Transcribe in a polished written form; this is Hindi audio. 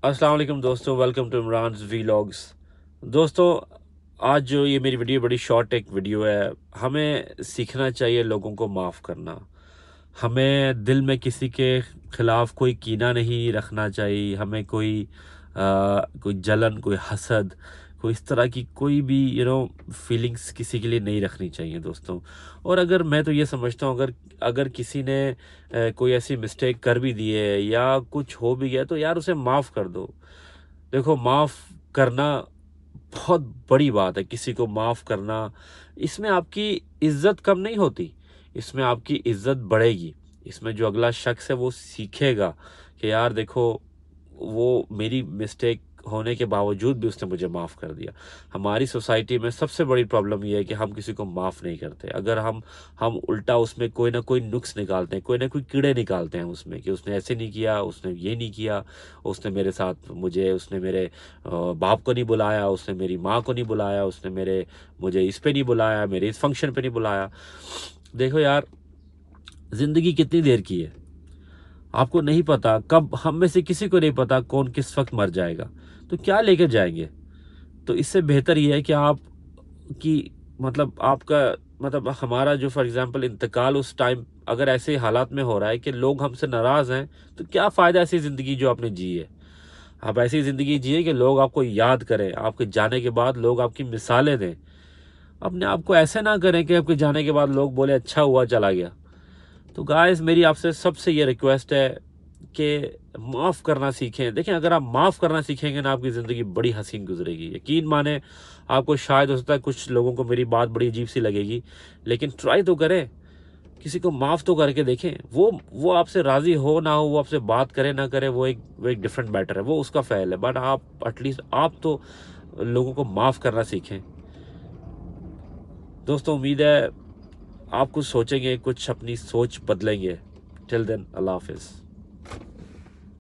अस्सलाम वालेकुम दोस्तों, वेलकम टू इमरान्स वीलॉग्स। दोस्तों, आज जो ये मेरी वीडियो बड़ी शॉर्ट एक वीडियो है। हमें सीखना चाहिए लोगों को माफ़ करना। हमें दिल में किसी के ख़िलाफ़ कोई कीना नहीं रखना चाहिए। हमें कोई जलन, कोई हसद, कोई इस तरह की कोई भी फीलिंग्स किसी के लिए नहीं रखनी चाहिए दोस्तों। और अगर मैं तो ये समझता हूँ, अगर अगर किसी ने कोई ऐसी मिस्टेक कर भी दी है या कुछ हो भी गया तो यार उसे माफ़ कर दो। देखो, माफ़ करना बहुत बड़ी बात है। किसी को माफ़ करना, इसमें आपकी इज़्ज़त कम नहीं होती, इसमें आपकी इज़्ज़त बढ़ेगी। इसमें जो अगला शख्स है वो सीखेगा कि यार देखो, वो मेरी मिस्टेक होने के बावजूद भी उसने मुझे माफ़ कर दिया। हमारी सोसाइटी में सबसे बड़ी प्रॉब्लम ये है कि हम किसी को माफ़ नहीं करते। अगर हम उल्टा उसमें कोई ना कोई नुक्स निकालते हैं, कोई ना कोई कीड़े निकालते हैं उसमें कि उसने ऐसे नहीं किया, उसने ये नहीं किया, उसने मेरे बाप को नहीं बुलाया, उसने मेरी माँ को नहीं बुलाया, उसने मुझे इस पे नहीं बुलाया, मेरे इस फंक्शन पे नहीं बुलाया। देखो यार, ज़िंदगी कितनी देर की है, आपको नहीं पता कब, हम में से किसी को नहीं पता कौन किस वक्त मर जाएगा। तो क्या लेकर जाएंगे? तो इससे बेहतर ये है कि आप की मतलब आपका मतलब हमारा जो फॉर एग्जांपल इंतकाल उस टाइम अगर ऐसे हालात में हो रहा है कि लोग हमसे नाराज़ हैं, तो क्या फ़ायदा ऐसी ज़िंदगी जो आपने जी है। आप ऐसी ज़िंदगी जिए कि लोग आपको याद करें, आपके जाने के बाद लोग आपकी मिसालें दें। अपने आप को ऐसे ना करें कि आपके जाने के बाद लोग बोले अच्छा हुआ चला गया। तो गाइस, मेरी आपसे सबसे ये रिक्वेस्ट है कि माफ़ करना सीखें। देखें, अगर आप माफ़ करना सीखेंगे ना, आपकी ज़िंदगी बड़ी हसीन गुजरेगी। यकीन माने, आपको शायद हो सकता है कुछ लोगों को मेरी बात बड़ी अजीब सी लगेगी, लेकिन ट्राई तो करें। किसी को माफ़ तो करके देखें। वो आपसे राज़ी हो ना हो, वो आपसे बात करे ना करे, वो एक डिफरेंट मैटर है, वो उसका फ़ैल है। बट आप एटलीस्ट आप तो लोगों को माफ़ करना सीखें। दोस्तों, उम्मीद है आप कुछ सोचेंगे, कुछ अपनी सोच बदलेंगे। टिल देन, अल्लाह हाफ़िज़।